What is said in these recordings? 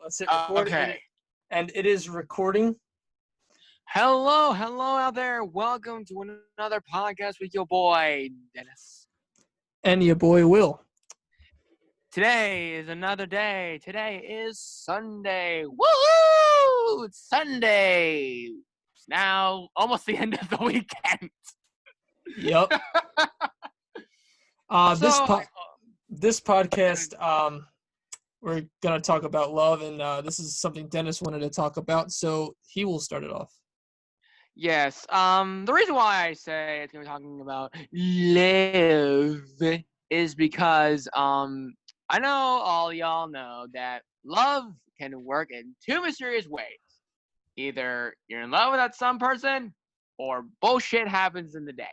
Let's hit record, Okay. and it is recording. Hello out there. Welcome to another podcast with your boy, Dennis. And your boy Will. Today is another day. Today is Sunday. Woohoo! It's Sunday. It's now almost the end of the weekend. Yep. This podcast, we're gonna talk about love, and this is something Dennis wanted to talk about, so he will start it off. Yes. The reason why I say it's gonna be talking about love is because I know all y'all know that love can work in two mysterious ways. Either you're in love with that some person, or bullshit happens in the day.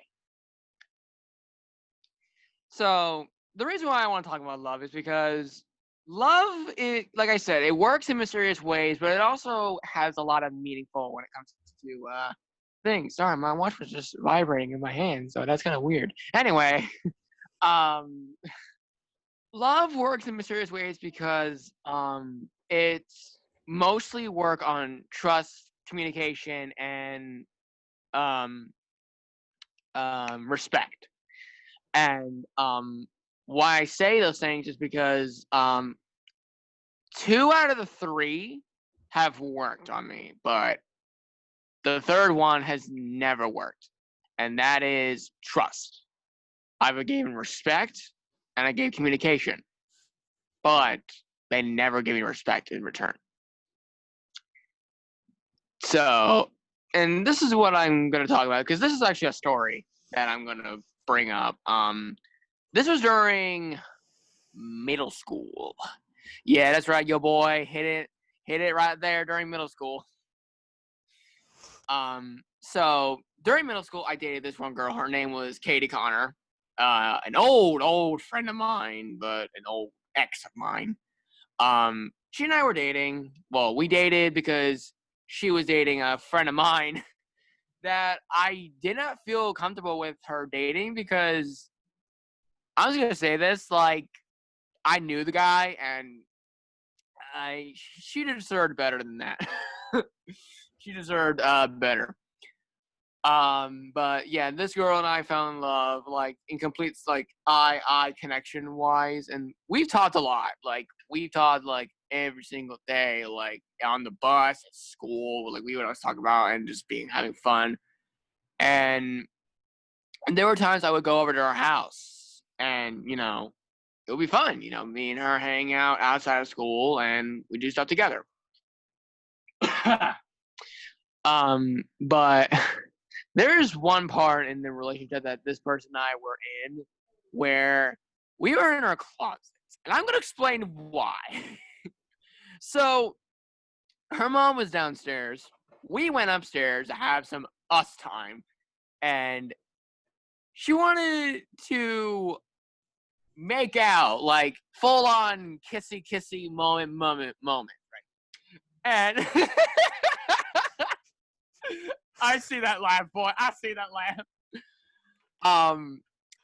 So the reason why I want to talk about love is because love, like I said, it works in mysterious ways, but it also has a lot of meaningful when it comes to things. Sorry, my watch was just vibrating in my hand, so that's kind of weird. Anyway, love works in mysterious ways because it's mostly work on trust, communication, and respect. And why I say those things is because 2 out of the 3 have worked on me, but the third one has never worked, and that is trust. I've given respect and I gave communication, but they never give me respect in return. So, and this is what I'm going to talk about, because this is actually a story that I'm going to bring up. This was during middle school. Yeah, that's right, yo boy. Hit it right there during middle school. So during middle school, I dated this one girl. Her name was Katie Connor. An old friend of mine, but an old ex of mine. She and I were dating. Well, we dated because she was dating a friend of mine that I did not feel comfortable with her dating, because I was gonna say this, like, I knew the guy and she deserved better than that. She deserved better. But yeah, this girl and I fell in love, like, in complete, like, eye connection wise, and we've talked a lot. Like, we talked like every single day, like on the bus, at school, like we would always talk about and just having fun. And there were times I would go over to her house, and it would be fun. Me and her hang out outside of school, and we do stuff together. But there's one part in the relationship that this person and I were in where we were in our closets, and I'm gonna explain why. So her mom was downstairs. We went upstairs to have some us time, and she wanted to make out, like, full on kissy moment, right? And I see that laugh, boy. I see that laugh.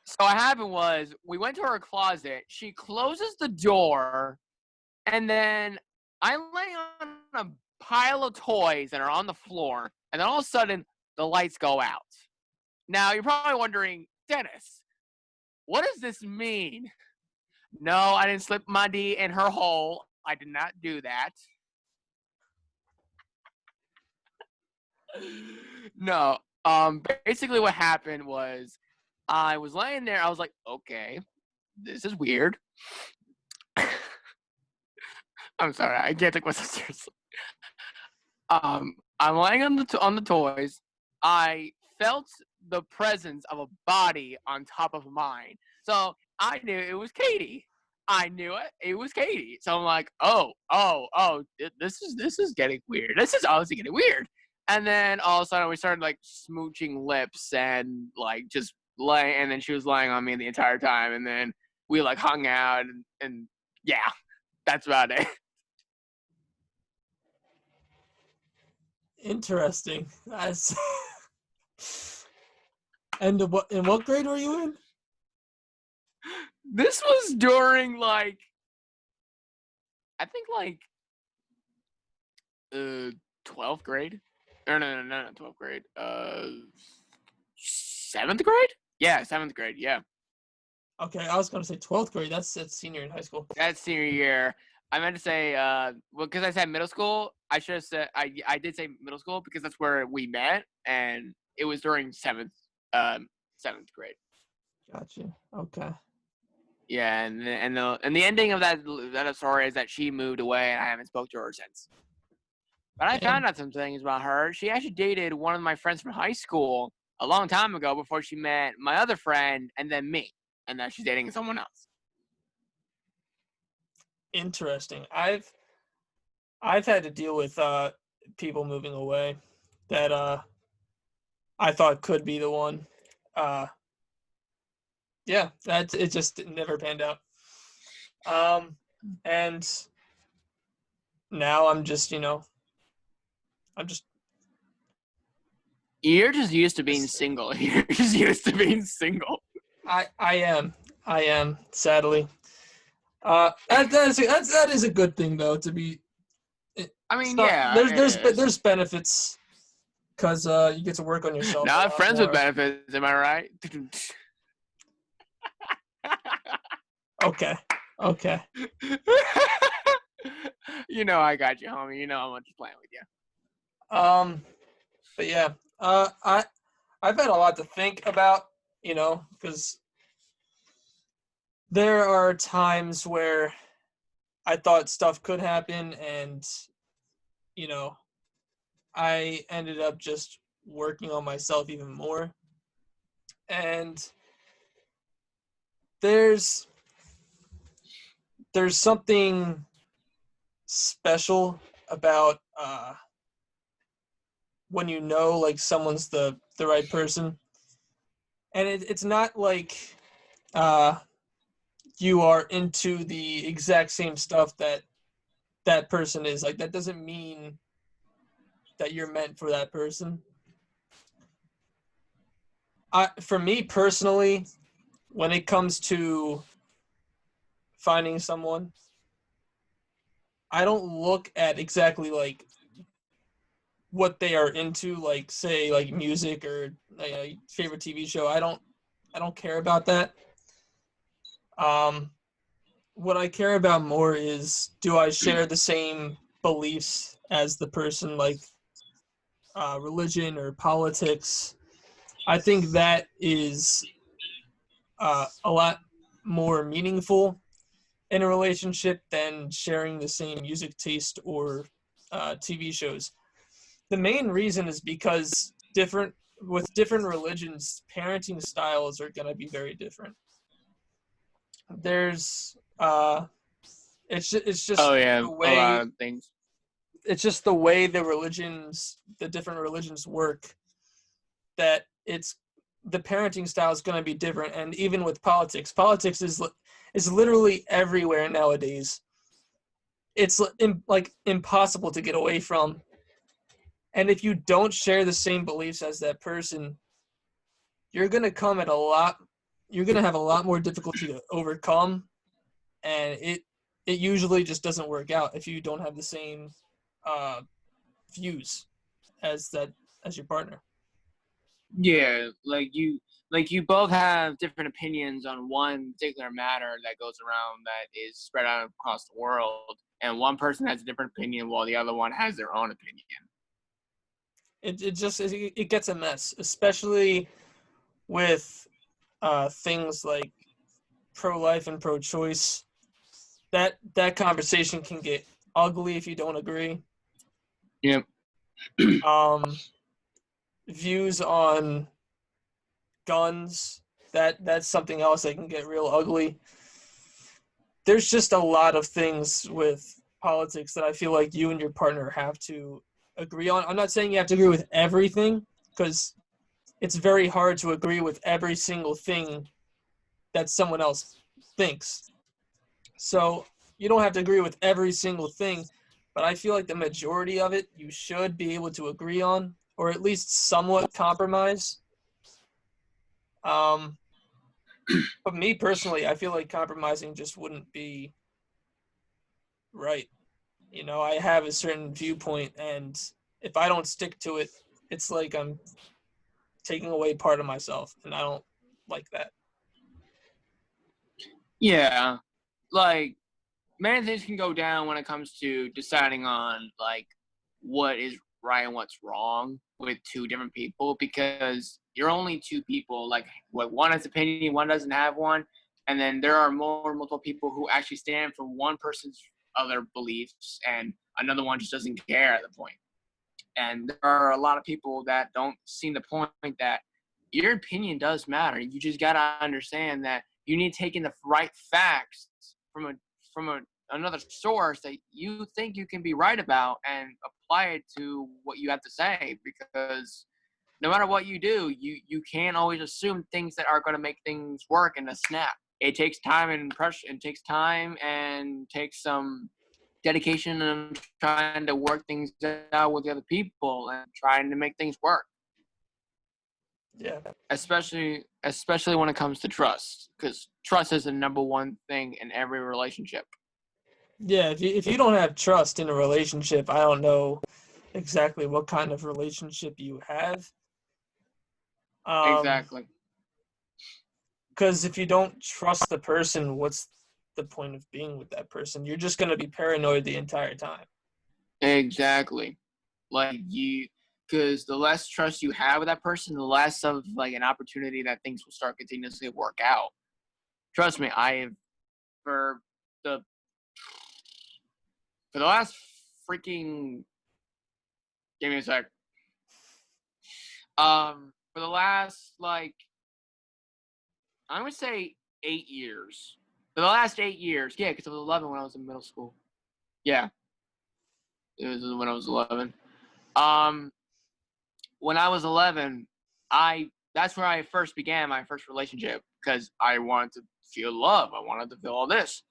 So what happened was, we went to her closet. She closes the door, and then I lay on a pile of toys that are on the floor, and then all of a sudden the lights go out. Now you're probably wondering, Dennis, what does this mean? No, I didn't slip my D in her hole. I did not do that. No. Basically what happened was, I was laying there. I was like, okay, this is weird. I'm sorry, I can't take myself seriously. I'm laying on the toys. I felt the presence of a body on top of mine, so I knew it was Katie. I knew it. It was Katie. So I'm like, oh, this is getting weird. This is obviously getting weird. And then all of a sudden we started, like, smooching lips and, like, just laying. And then she was lying on me the entire time. And then we, like, hung out and yeah, that's about it. Interesting. That's And in what grade were you in? This was during, like, I think, like, 12th grade. No, not 12th grade. 7th grade? Yeah, 7th grade. Yeah, Okay, I was gonna say 12th grade. That's senior in high school. that's senior year. I meant to say, well, because I said middle school, I should have said I did say middle school because that's where we met, and it was during 7th grade. Gotcha. Okay. Yeah, and the ending of that story is that she moved away, and I haven't spoke to her since. But I Damn. found out some things about her. She actually dated one of my friends from high school a long time ago before she met my other friend and then me. And now she's dating someone else. Interesting. I've had to deal with people moving away that I thought could be the one. Yeah, that's it. Just never panned out. And now I'm just You're just used to being single. You're just used to being single. I am sadly. That is a good thing though to be. I mean, not, yeah. there's benefits because you get to work on yourself. Not friends with benefits, am I right? Okay. You know I got you, homie. You know I'm just playing with you. But yeah, I've had a lot to think about, because there are times where I thought stuff could happen, and I ended up just working on myself even more. And there's something special about when like someone's the right person, and it's not like you are into the exact same stuff that person is. Like, that doesn't mean that you're meant for that person. For me personally, when it comes to finding someone, I don't look at exactly like what they are into, like say like music or favorite TV show. I don't care about that. What I care about more is, do I share the same beliefs as the person, like religion or politics? I think that is a lot more meaningful in a relationship than sharing the same music taste or TV shows. The main reason is because with different religions, parenting styles are going to be very different. There's it's just Oh yeah, the way, a lot of things. it's just the way the different religions work, that it's the parenting style is going to be different. And even with politics is literally everywhere nowadays. It's like impossible to get away from. And if you don't share the same beliefs as that person, you're going to have a lot more difficulty to overcome, and it usually just doesn't work out if you don't have the same views as your partner. Yeah, like you both have different opinions on one particular matter that goes around that is spread out across the world, and one person has a different opinion while the other one has their own opinion. It gets a mess, especially with things like pro-life and pro-choice. That conversation can get ugly if you don't agree. Yep. Views on guns, that's something else that can get real ugly. There's just a lot of things with politics that I feel like you and your partner have to agree on. I'm not saying you have to agree with everything, because it's very hard to agree with every single thing that someone else thinks. So you don't have to agree with every single thing, but I feel like the majority of it you should be able to agree on, or at least somewhat compromise. But me personally, I feel like compromising just wouldn't be right. You know, I have a certain viewpoint, and if I don't stick to it, it's like I'm taking away part of myself, and I don't like that. Yeah, like many things can go down when it comes to deciding on like what is right and what's wrong with two different people, because you're only two people. Like, what, one has opinion, one doesn't have one, and then there are multiple people who actually stand for one person's other beliefs, and another one just doesn't care at the point. And there are a lot of people that don't see the point that your opinion does matter. You just gotta understand that you need to take in the right facts from another source that you think you can be right about and apply it to what you have to say, because no matter what you do, you can't always assume things that are going to make things work in a snap. It takes time and pressure. It takes time and takes some dedication and trying to work things out with the other people and trying to make things work. Yeah. Especially when it comes to trust, because trust is the number one thing in every relationship. Yeah, if you don't have trust in a relationship, I don't know exactly what kind of relationship you have. Exactly. Because if you don't trust the person, what's the point of being with that person? You're just going to be paranoid the entire time. Exactly. Like because the less trust you have with that person, the less of like an opportunity that things will start continuously work out. Trust me, I have for the for the last freaking give me a sec. For the last like I would say 8 years. For the last 8 years, yeah, because I was 11 when I was in middle school. Yeah, it was when I was 11. Um, when I was 11, that's where I first began my first relationship, because I wanted to feel love. I wanted to feel all this.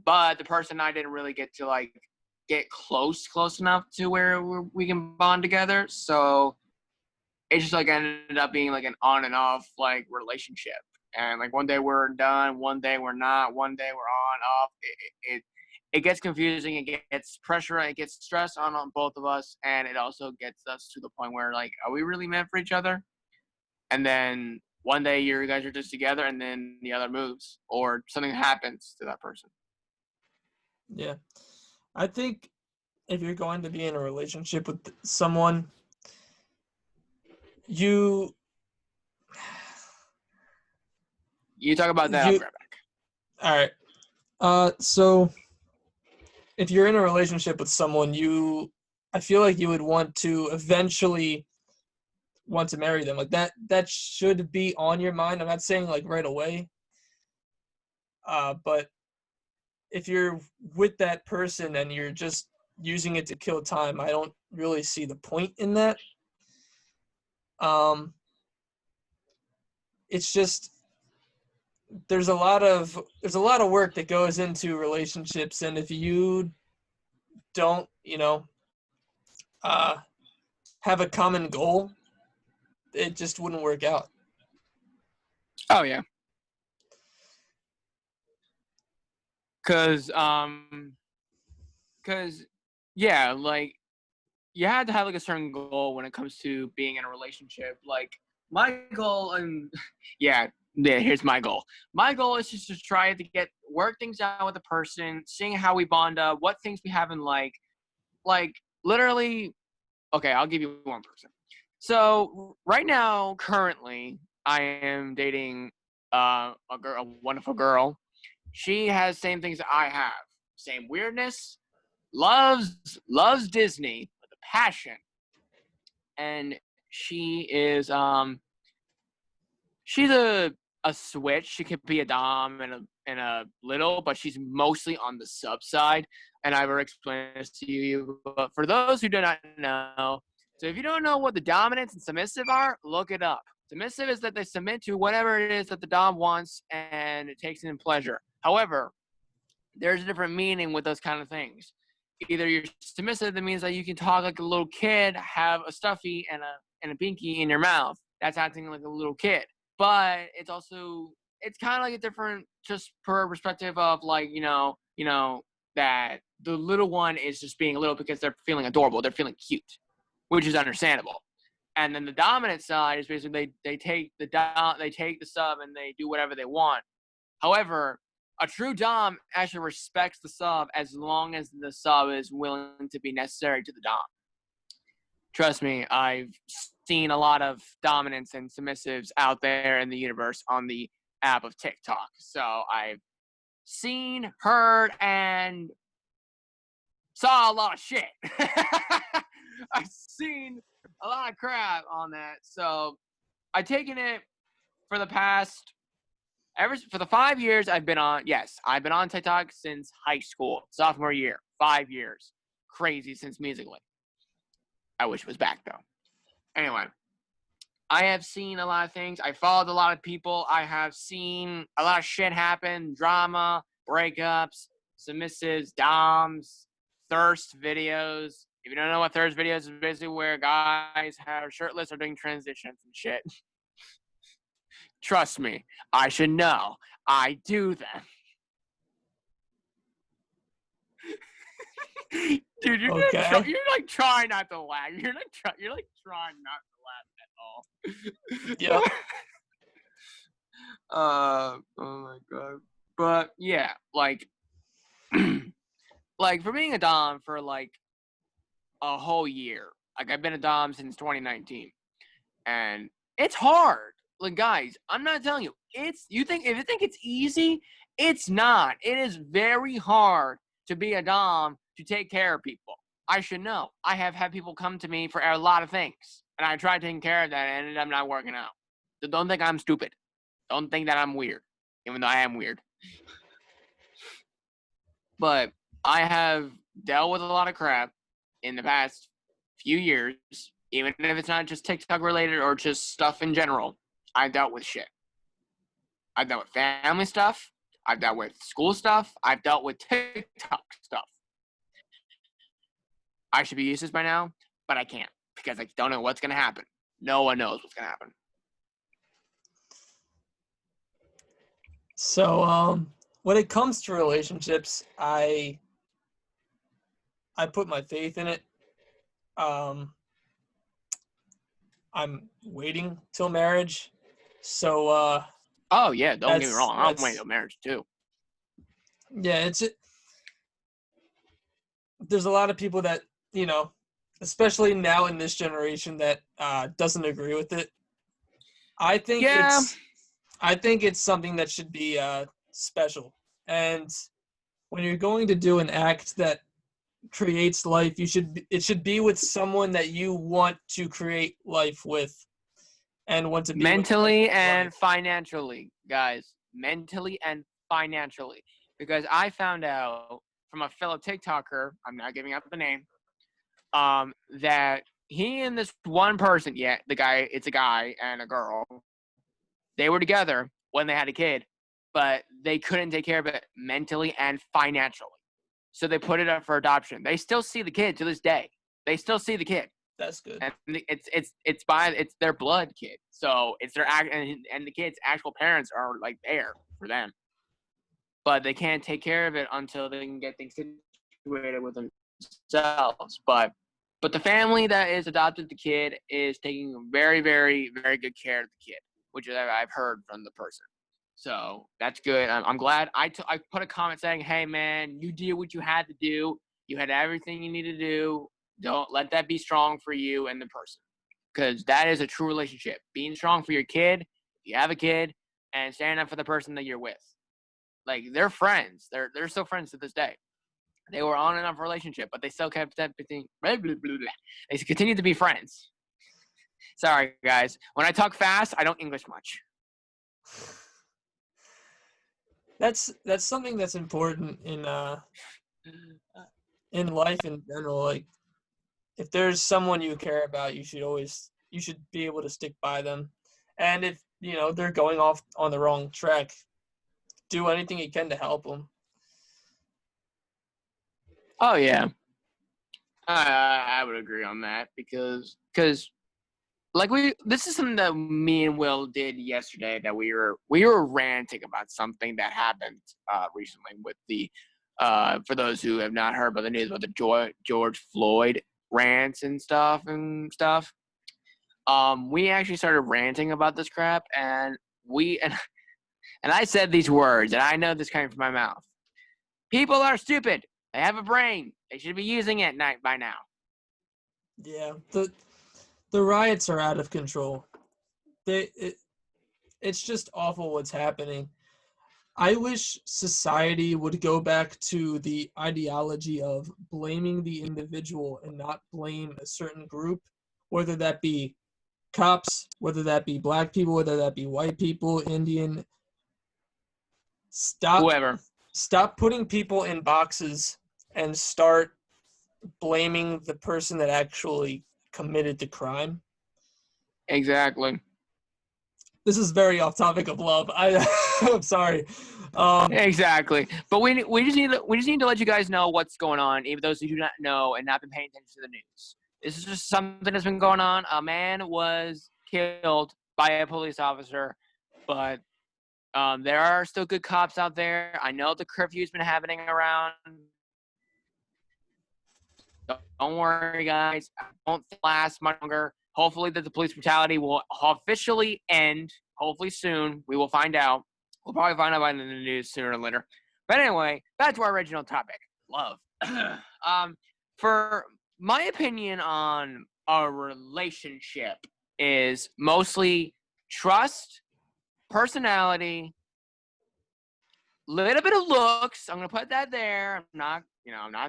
But the person I didn't really get to like get close enough to where we can bond together. So it just like ended up being like an on and off like relationship. And like one day we're done, one day we're not, one day we're on, off. It gets confusing, it gets pressure, it gets stress on both of us, and it also gets us to the point where like, are we really meant for each other? And then one day you guys are just together, and then the other moves, or something happens to that person. Yeah. I think if you're going to be in a relationship with someone, you You talk about that, I'll be you right back. all right. So if you're in a relationship with someone, I feel like you would want to eventually want to marry them. Like that should be on your mind. I'm not saying like right away. But if you're with that person and you're just using it to kill time, I don't really see the point in that. Um, it's just there's a lot of work that goes into relationships, and if you don't, uh, have a common goal, it just wouldn't work out. Oh yeah, cause cause yeah, like you had to have like a certain goal when it comes to being in a relationship. Like my goal, and yeah, here's my goal. My goal is just to try to work things out with a person, seeing how we bond up, what things we have in like literally. Okay, I'll give you one person. So right now, currently, I am dating a wonderful girl. She has same things that I have, same weirdness, loves Disney with a passion, and she is she's a switch. She could be a dom and a little, but she's mostly on the sub side. And I've already explained this to you. But for those who do not know, so if you don't know what the dominance and submissive are, look it up. Submissive is that they submit to whatever it is that the dom wants, and it takes in pleasure. However, there's a different meaning with those kind of things. Either you're submissive, that means that you can talk like a little kid, have a stuffy and a binky in your mouth. That's acting like a little kid. But it's kind of like a different, just per perspective of like, that the little one is just being little because they're feeling adorable, they're feeling cute, which is understandable. And then the dominant side is basically they take the sub and they do whatever they want. However, a true dom actually respects the sub as long as the sub is willing to be necessary to the dom. Trust me, I've seen a lot of dominants and submissives out there in the universe on the app of TikTok. So I've seen, heard, and saw a lot of shit. I've seen a lot of crap on that. So I've taken it for the 5 years I've been on. Yes, I've been on TikTok since high school, sophomore year, 5 years. Crazy since Musical.ly. I wish it was back though. Anyway, I have seen a lot of things. I followed a lot of people. I have seen a lot of shit happen, drama, breakups, submissives, doms, thirst videos. If you don't know what thirst videos is, basically where guys are shirtless or doing transitions and shit. Trust me, I should know. I do them. Dude, you're like trying not to laugh. You're like trying not to laugh at all. Yeah. Oh my god. But yeah, like like for being a dom for like a whole year. Like I've been a dom since 2019. And it's hard. Like guys, I'm not telling you. If you think it's easy, it's not. It is very hard to be a dom to take care of people. I should know. I have had people come to me for a lot of things, and I tried taking care of that, and it ended up not working out. So don't think I'm stupid. Don't think that I'm weird, even though I am weird. But I have dealt with a lot of crap in the past few years, even if it's not just TikTok related or just stuff in general. I've dealt with shit. I've dealt with family stuff. I've dealt with school stuff. I've dealt with TikTok stuff. I should be used to this by now, but I can't because I don't know what's going to happen. No one knows what's going to happen. So, when it comes to relationships, I put my faith in it. I'm waiting till marriage. So, oh yeah, don't get me wrong. I'm waiting till marriage too. Yeah, there's a lot of people that, especially now in this generation that doesn't agree with it. I think it's something that should be special. And when you're going to do an act that creates life, it should be with someone that you want to create life with and want to be mentally and financially, guys. Mentally and financially. Because I found out from a fellow TikToker, I'm not giving up the name, that he and this one person, it's a guy and a girl, they were together when they had a kid, but they couldn't take care of it mentally and financially. So they put it up for adoption. They still see the kid to this day. They still see the kid. That's good. And it's their blood kid. So it's their and the kid's actual parents are like there for them. But they can't take care of it until they can get things situated with themselves. But the family that is adopted the kid is taking very, very, very good care of the kid, which I've heard from the person. So that's good. I'm glad. I put a comment saying, hey, man, you did what you had to do. You had everything you needed to do. Don't let that be strong for you and the person, because that is a true relationship. Being strong for your kid, if you have a kid, and standing up for the person that you're with. Like, they're friends. They're still friends to this day. They were on and off relationship, but they still kept everything. Blah, blah, blah, blah. They continue to be friends. Sorry, guys. When I talk fast, I don't English much. That's something that's important in life in general. Like, if there's someone you care about, you should be able to stick by them. And if they're going off on the wrong track, do anything you can to help them. Oh yeah, I would agree on that because like this is something that me and Will did yesterday, that we were ranting about something that happened recently with the For those who have not heard about the news about the George Floyd rants and stuff, we actually started ranting about this crap, and I said these words, and I know this coming from my mouth. People are stupid. They have a brain. They should be using it by now. Yeah, the riots are out of control. It's just awful what's happening. I wish society would go back to the ideology of blaming the individual and not blame a certain group, whether that be cops, whether that be black people, whether that be white people, Indian. Whoever. Stop putting people in boxes and start blaming the person that actually committed the crime. Exactly. This is very off topic of love. I'm sorry. Exactly. But we just need to let you guys know what's going on, even those who do not know and not been paying attention to the news. This is just something that's been going on. A man was killed by a police officer, but there are still good cops out there. I know the curfew's been happening around. Don't worry, guys. It won't last much longer. Hopefully that the police brutality will officially end. Hopefully soon. We will find out. We'll probably find out by the news sooner or later. But anyway, back to our original topic, love. For my opinion on a relationship is mostly trust, personality, little bit of looks. I'm gonna put that there. I'm not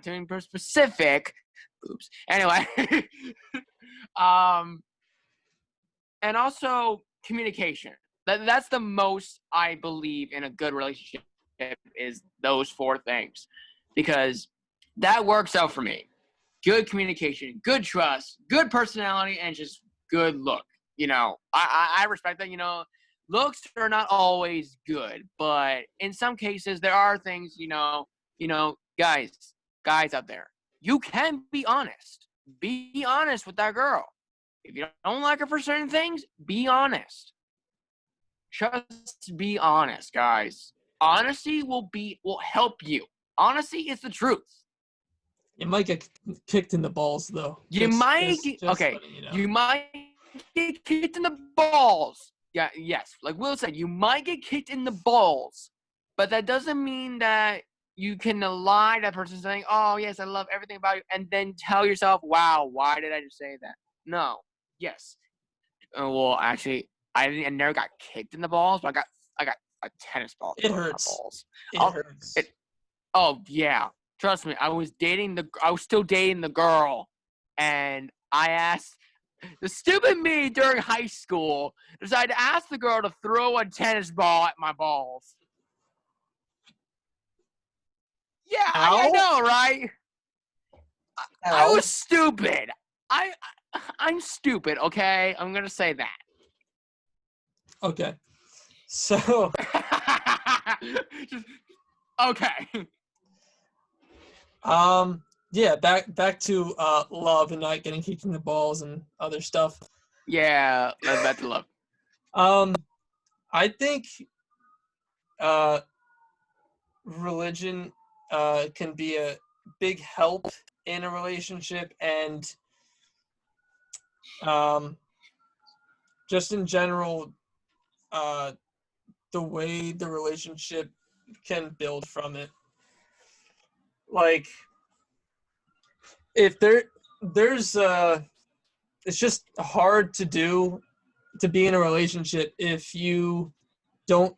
doing specific. Oops. Anyway, and also communication. That's the most I believe in a good relationship is those four things, because that works out for me. Good communication, good trust, good personality, and just good look. I respect that. Looks are not always good, but in some cases there are things. Guys out there, you can be honest. Be honest with that girl. If you don't like her for certain things, be honest. Just be honest, guys. Honesty will help you. Honesty is the truth. You might get kicked in the balls, though. You might get kicked in the balls. Yeah, yes. Like Will said, you might get kicked in the balls, but that doesn't mean that you can lie to that person saying, "Oh, yes, I love everything about you," and then tell yourself, "Wow, why did I just say that?" No. Yes. Well, actually, I never got kicked in the balls, but I got a tennis ball. It hurts. Balls. It hurts. Oh yeah, trust me. I was still dating the girl, and I asked the stupid me during high school decided to ask the girl to throw a tennis ball at my balls. Yeah, I know, right? I was stupid. I'm stupid. Okay, I'm gonna say that. Okay. So. Okay. Yeah. Back to love and not getting kicked in the balls and other stuff. Yeah, back to love. I think religion can be a big help in a relationship, and just in general, the way the relationship can build from it. Like, if there's it's just hard to be in a relationship if you don't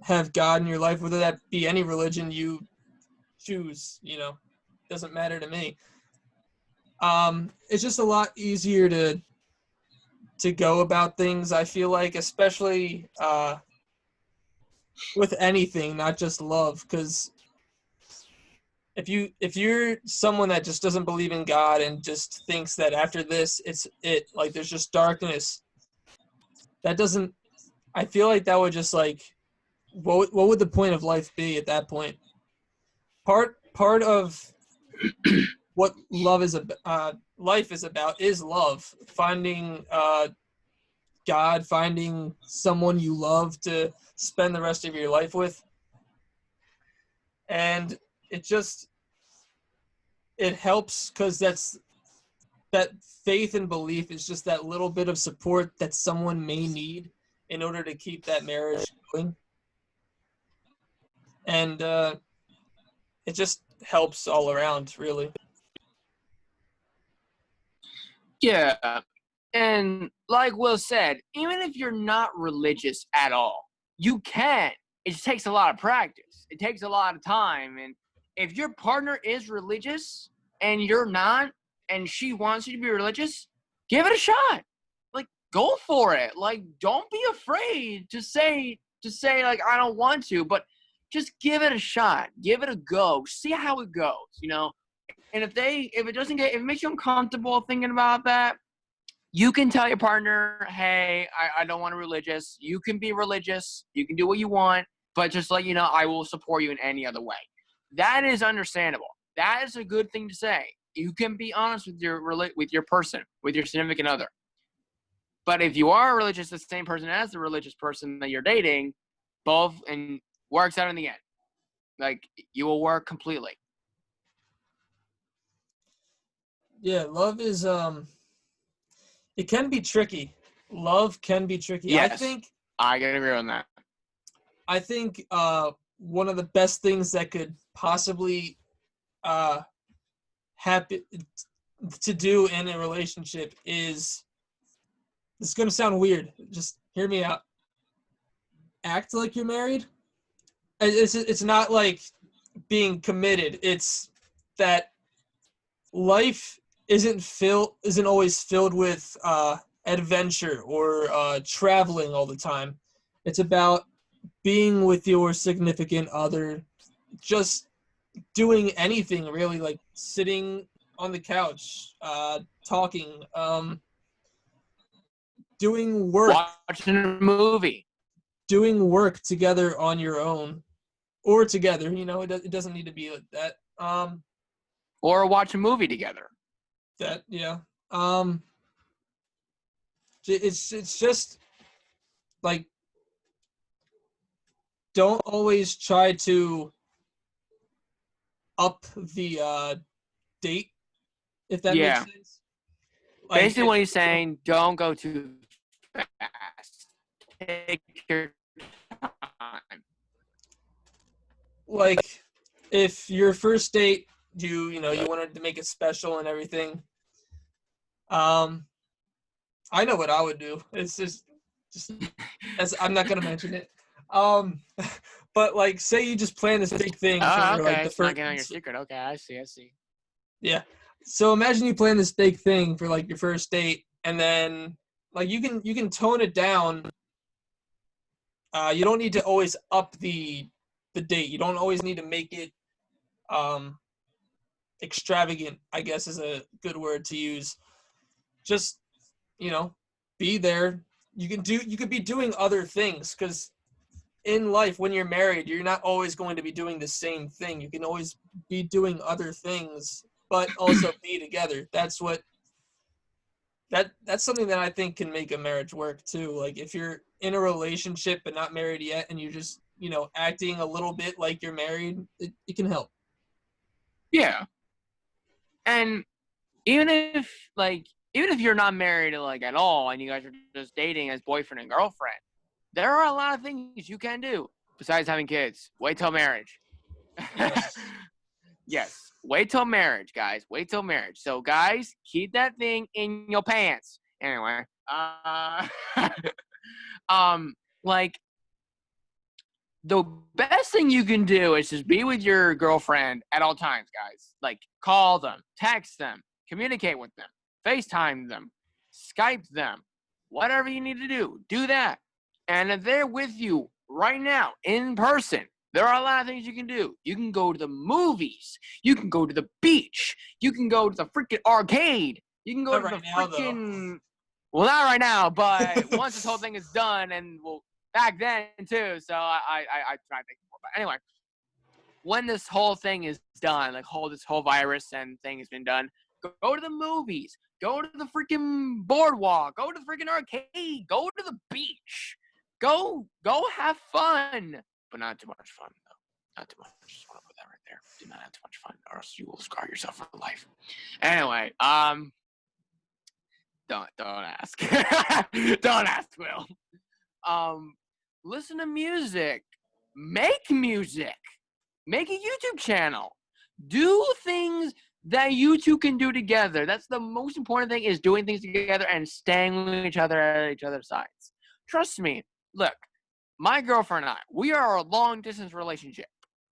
have God in your life, whether that be any religion you choose, doesn't matter to me. It's just a lot easier to go about things, I feel like, especially with anything, not just love, because if you're someone that just doesn't believe in God and just thinks that after this like there's just darkness, I feel like that would just like, what would the point of life be at that point? Part of what life is about is love, finding God, finding someone you love to spend the rest of your life with. And it helps because that faith and belief is just that little bit of support that someone may need in order to keep that marriage going. And it just helps all around, really. Yeah. And like Will said, even if you're not religious at all, you can. It just takes a lot of practice. It takes a lot of time. And if your partner is religious and you're not, and she wants you to be religious, give it a shot. Like, go for it. Like, don't be afraid to say like, I don't want to, but just give it a shot. Give it a go. See how it goes, you know? And if it makes you uncomfortable thinking about that, you can tell your partner, hey, I don't want a religious. You can be religious. You can do what you want. But just let you know, I will support you in any other way. That is understandable. That is a good thing to say. You can be honest with your person, with your significant other. But if you are religious, the same person as the religious person that you're dating, both and works out in the end. Like, you will work completely. Yeah, love is it can be tricky. Love can be tricky. Yes, I can agree on that. I think one of the best things that could possibly happen to do in a relationship is, it's going to sound weird. Just hear me out. Act like you're married. It's not like being committed. It's that life isn't always filled with adventure or traveling all the time. It's about being with your significant other, just doing anything really, like sitting on the couch, talking, doing work, watching a movie, doing work together on your own, or together. You know, it doesn't need to be like that. Or watch a movie together. That yeah. It's just like, don't always try to up the date, if that makes sense. Like, basically, what he's saying, don't go too fast. Take your time. Like, if your first date, you wanted to make it special and everything. I know what I would do. It's just as I'm not gonna mention it. But like, say you just plan this big thing for like the first. Not your secret. Okay, I see. Yeah. So imagine you plan this big thing for like your first date, and then like you can tone it down. You don't need to always up the date. You don't always need to make it extravagant, I guess is a good word to use. Just, be there. You could be doing other things, because in life, when you're married, you're not always going to be doing the same thing. You can always be doing other things, but also be together. That's something that I think can make a marriage work too. Like, if you're in a relationship but not married yet, and you're just, acting a little bit like you're married, it can help. Yeah. And even if you're not married like at all, and you guys are just dating as boyfriend and girlfriend, there are a lot of things you can do besides having kids. Wait till marriage. Yes. Yes. Wait till marriage, guys. Wait till marriage. So, guys, keep that thing in your pants. Anyway, like, the best thing you can do is just be with your girlfriend at all times, guys. Like, call them, text them, communicate with them, FaceTime them, Skype them, whatever you need to do that. And if they're with you right now in person, there are a lot of things you can do. You can go to the movies. You can go to the beach. You can go to the freaking arcade. You can go to the freaking... Well, not right now, but once this whole thing is done, and back then too. So I try to think more. But anyway, when this whole thing is done, like this whole virus and thing has been done, go to the movies. Go to the freaking boardwalk. Go to the freaking arcade. Go to the beach. Go have fun. But not too much fun, though. Not too much. Just want to put that right there. Do not have too much fun, or else you will scar yourself for life. Anyway, don't ask. Don't ask, Will. Listen to music. Make music. Make a YouTube channel. Do things that you two can do together. That's the most important thing, is doing things together and staying with each other at each other's sides. Trust me. Look, my girlfriend and I, we are a long-distance relationship.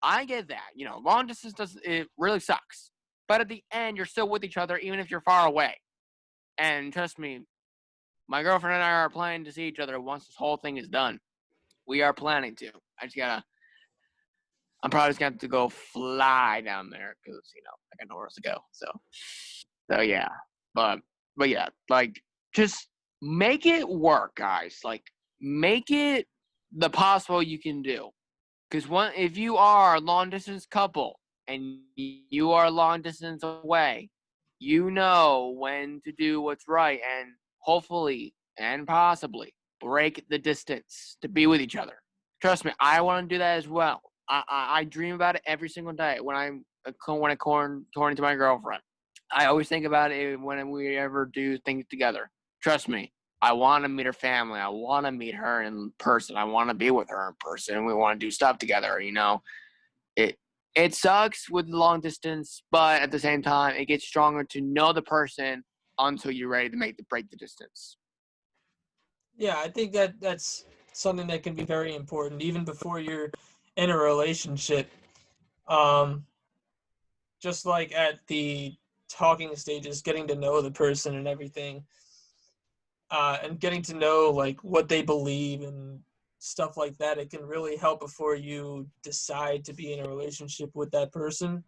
I get that. You know, long distance it really sucks. But at the end, you're still with each other, even if you're far away. And trust me, my girlfriend and I are planning to see each other once this whole thing is done. We are planning to. I'm probably just going to have to go fly down there because, you know, I got nowhere else to go. So yeah. But yeah, like, just make it work, guys. Like, make it the possible you can do. Because if you are a long-distance couple and you are long-distance away, you know when to do what's right and hopefully and possibly break the distance to be with each other. Trust me, I want to do that as well. I dream about it every single day when I torn into my girlfriend. I always think about it when we ever do things together. Trust me, I want to meet her family. I want to meet her in person. I want to be with her in person. We want to do stuff together, you know. It sucks with long distance, but at the same time, it gets stronger to know the person until you're ready to break the distance. Yeah, I think that's something that can be very important, even before you're in a relationship. Just like at the talking stages, getting to know the person and everything, and getting to know like what they believe and stuff like that. It can really help before you decide to be in a relationship with that person.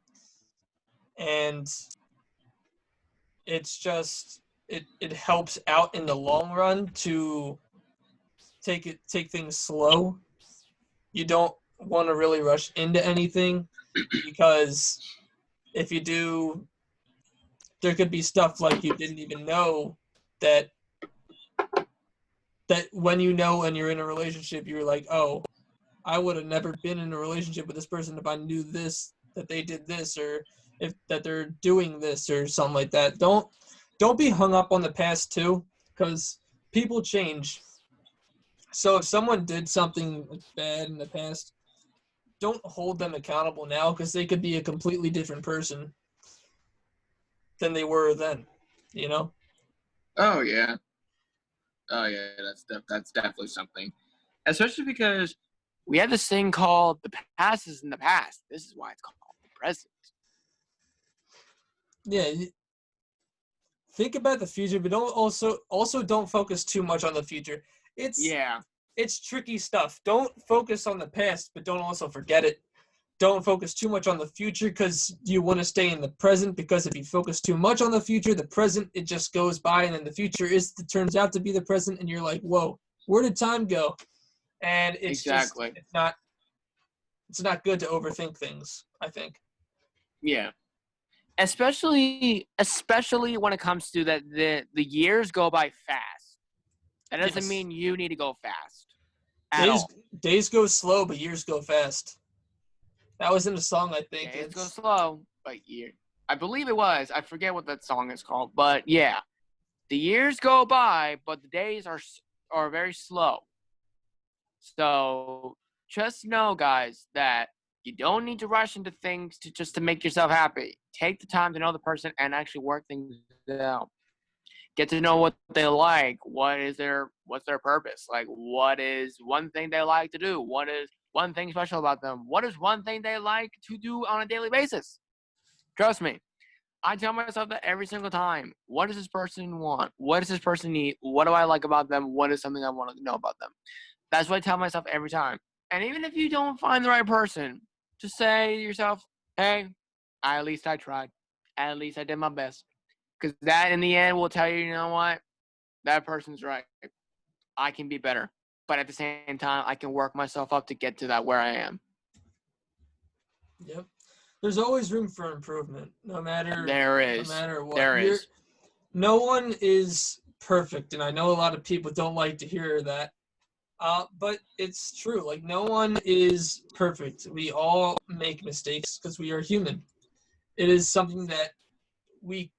And it's just it helps out in the long run to take things slow. You don't want to really rush into anything, because if you do, there could be stuff like you didn't even know that when you know and you're in a relationship, you're like, oh, I would have never been in a relationship with this person if I knew this, that they did this, or if that they're doing this or something like that. Don't be hung up on the past too, because people change. So if someone did something bad in the past, don't hold them accountable now, because they could be a completely different person than they were then, you know? Oh yeah, that's definitely something. Especially because we have this thing called the past is in the past. This is why it's called the present. Yeah, think about the future, but don't don't focus too much on the future. It's tricky stuff. Don't focus on the past, but don't also forget it. Don't focus too much on the future, because you want to stay in the present, because if you focus too much on the future, the present, it just goes by, and then the future turns out to be the present, and you're like, whoa, where did time go? And it's not good to overthink things, I think. Yeah. Especially when it comes to that the years go by fast. That doesn't mean you need to go fast at all. Days go slow, but years go fast. That was in the song, I think. Days go slow, but I believe it was. I forget what that song is called, but yeah, the years go by, but the days are very slow. So just know, guys, that you don't need to rush into things just to make yourself happy. Take the time to know the person and actually work things out. Get to know what they like. What's their purpose? Like, what is one thing they like to do? What is one thing special about them? What is one thing they like to do on a daily basis? Trust me, I tell myself that every single time. What does this person want? What does this person need? What do I like about them? What is something I want to know about them? That's what I tell myself every time. And even if you don't find the right person, just say to yourself, hey, at least I tried. At least I did my best. Because that, in the end, will tell you, you know what? That person's right. I can be better. But at the same time, I can work myself up to get to that where I am. Yep. There's always room for improvement, no matter what. There is. No one is perfect, and I know a lot of people don't like to hear that. But it's true. Like, no one is perfect. We all make mistakes because we are human. It is something that we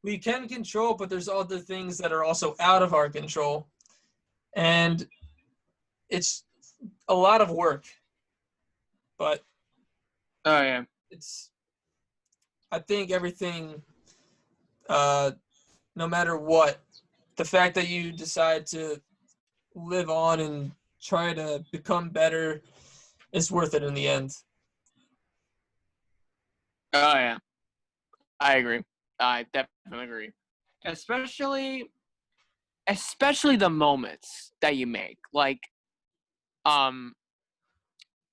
we can control, but there's other things that are also out of our control, and it's a lot of work. But Oh yeah. it's I think everything, uh, no matter what, the fact that you decide to live on and try to become better is worth it in the end. Oh yeah. I agree. I definitely agree. Especially the moments that you make. Like, um,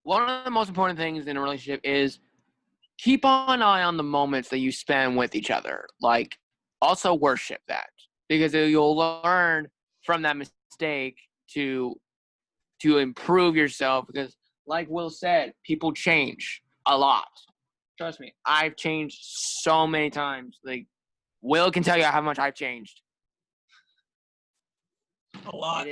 one of the most important things in a relationship is keep an eye on the moments that you spend with each other. Like, also worship that because you'll learn from that mistake to improve yourself. Because, like Will said, people change a lot. Trust me, I've changed so many times. Like, Will can tell you how much I've changed. A lot.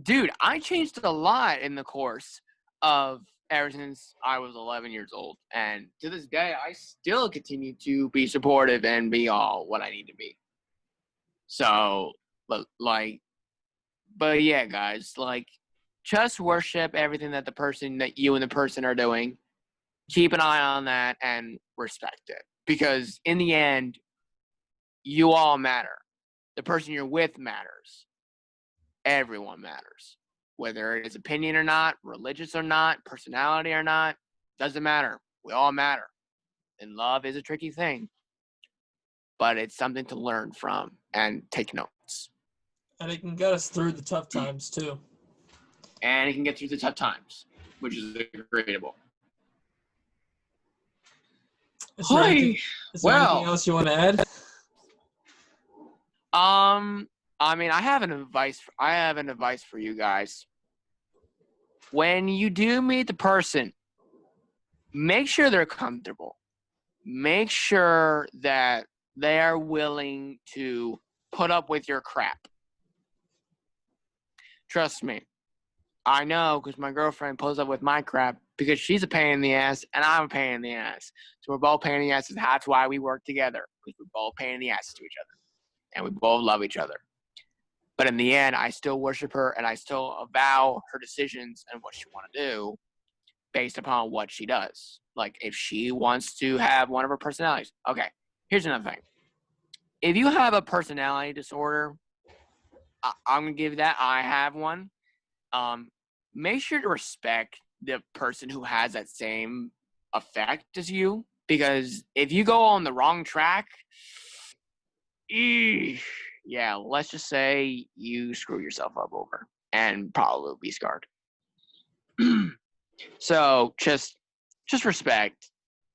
Dude, I changed a lot in the course of ever since I was 11 years old. And to this day, I still continue to be supportive and be all what I need to be. So, but yeah, guys, like, just worship everything that you and the person are doing. Keep an eye on that and respect it. Because in the end, you all matter. The person you're with matters. Everyone matters. Whether it is opinion or not, religious or not, personality or not, doesn't matter. We all matter. And love is a tricky thing, but it's something to learn from and take notes. And it can get us through the tough times too. And it can get through the tough times, which is agreeable. Is there anything else you want to add? I mean, I have an advice for you guys. When you do meet the person, make sure they're comfortable. Make sure that they are willing to put up with your crap. Trust me. I know because my girlfriend pulls up with my crap because she's a pain in the ass and I'm a pain in the ass. So we're both pain in the asses. That's why we work together, because we're both pain in the asses to each other. And we both love each other. But in the end, I still worship her and I still avow her decisions and what she wants to do based upon what she does. Like, if she wants to have one of her personalities. Okay, here's another thing. If you have a personality disorder, I'm going to give you that. I have one. Make sure to respect the person who has that same effect as you. Because if you go on the wrong track, yeah, let's just say you screw yourself up over and probably be scarred. So just respect.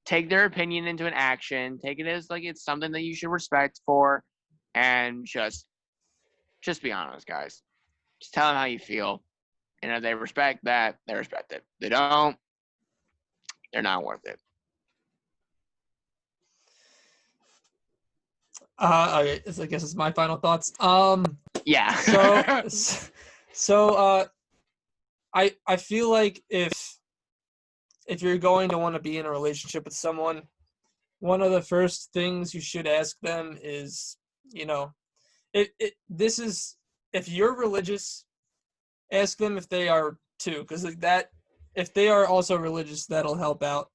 Take their opinion into an action. Take it as like it's something that you should respect for, and just be honest, guys. Just tell them how you feel, and if they respect that, they respect it. They don't, they're not worth it. Okay, I guess it's my final thoughts. Yeah. So I feel like if you're going to want to be in a relationship with someone, one of the first things you should ask them is, this is, if you're religious, ask them if they are too, because like that, if they are also religious, that'll help out.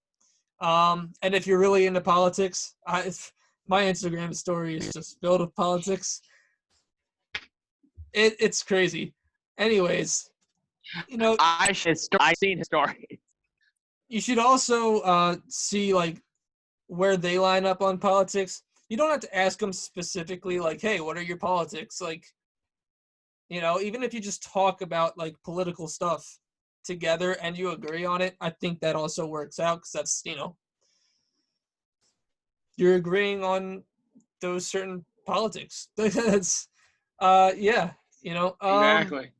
And if you're really into politics, my Instagram story is just filled with politics. It's crazy. Anyways, I've seen his story. You should also see like where they line up on politics. You don't have to ask them specifically like, "Hey, what are your politics?" Like, even if you just talk about like political stuff together and you agree on it, I think that also works out because that's, you're agreeing on those certain politics. That's, yeah, Exactly.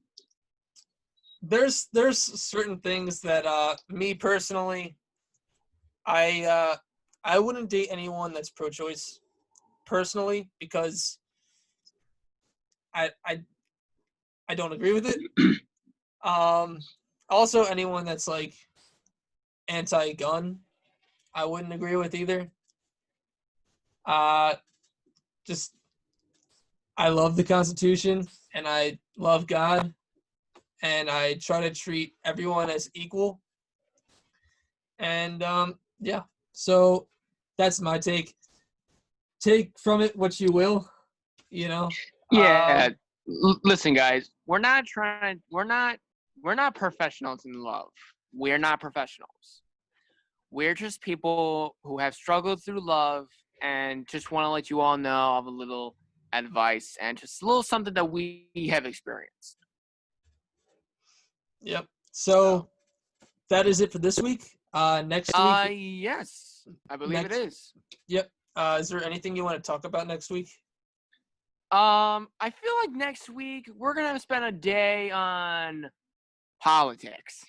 There's certain things that me personally, I wouldn't date anyone that's pro-choice personally, because I I don't agree with it. Also, anyone that's like anti-gun, I wouldn't agree with either. Just I love the Constitution and I love God, and I try to treat everyone as equal. And yeah, so that's my take. Take from it what you will, you know. Yeah. Listen, guys, we're not professionals in love. We're not professionals. We're just people who have struggled through love and just want to let you all know of a little advice and just a little something that we have experienced. Yep. So that is it for this week. Next week. Yes, I believe it is. Yep. Is there anything you want to talk about next week? I feel like next week we're gonna spend a day on politics.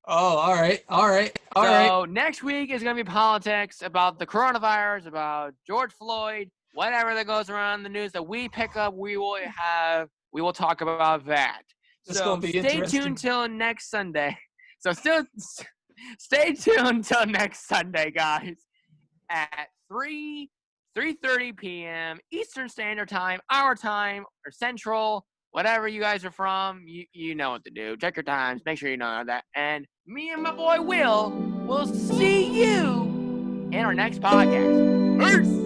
Oh, all right. So next week is gonna be politics about the coronavirus, about George Floyd, whatever that goes around in the news that we pick up. We will talk about that. It's So gonna be stay interesting. tuned till next Sunday. So still stay tuned till next Sunday, guys, at 3:30 p.m. Eastern Standard Time, our time, or Central, whatever you guys are from, you know what to do. Check your times. Make sure you know that. And me and my boy Will see you in our next podcast. Peace!